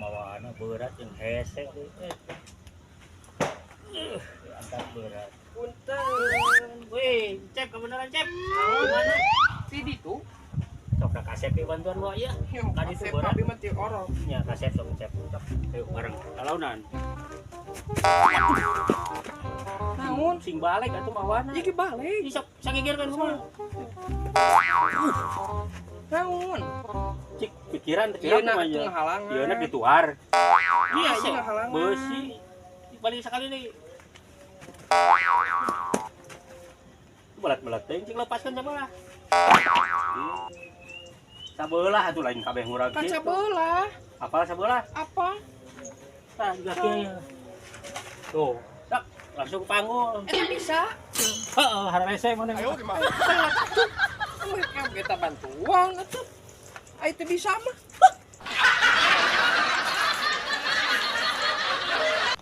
mawana berat yang hese angkat berat. Punten. Wih, Cep, kebenaran Cep. Mana? Sidi tuh. Sok kasep bantuan gua ya. Kan itu Kasep berat. abi mah ti orok. Ya kasep sok Cep. Ayo bareng talaunan. Naon? Sing balik atuh mawana. Iki balik. Sok sagigirkeun kumaha. Naon? Cik pikiran Ieu pikiran na mah atuh ya. ngahalangan. Ieu na dituar. Iya, Ase, ieu ngahalangan. beusi. Balik sekali deui. Belat-belat teh cing lepaskeun sabelah. Sabelah atuh lain kabeh ngurang Kan kitu. sabelah. Apa sabelah? Apa? Tah juga kieu. Tuh, dak langsung panggul. Eta bisa. Heeh, harese mana. Ayo gimana? Mereka beta bantuan atuh. Ah itu bisa mah.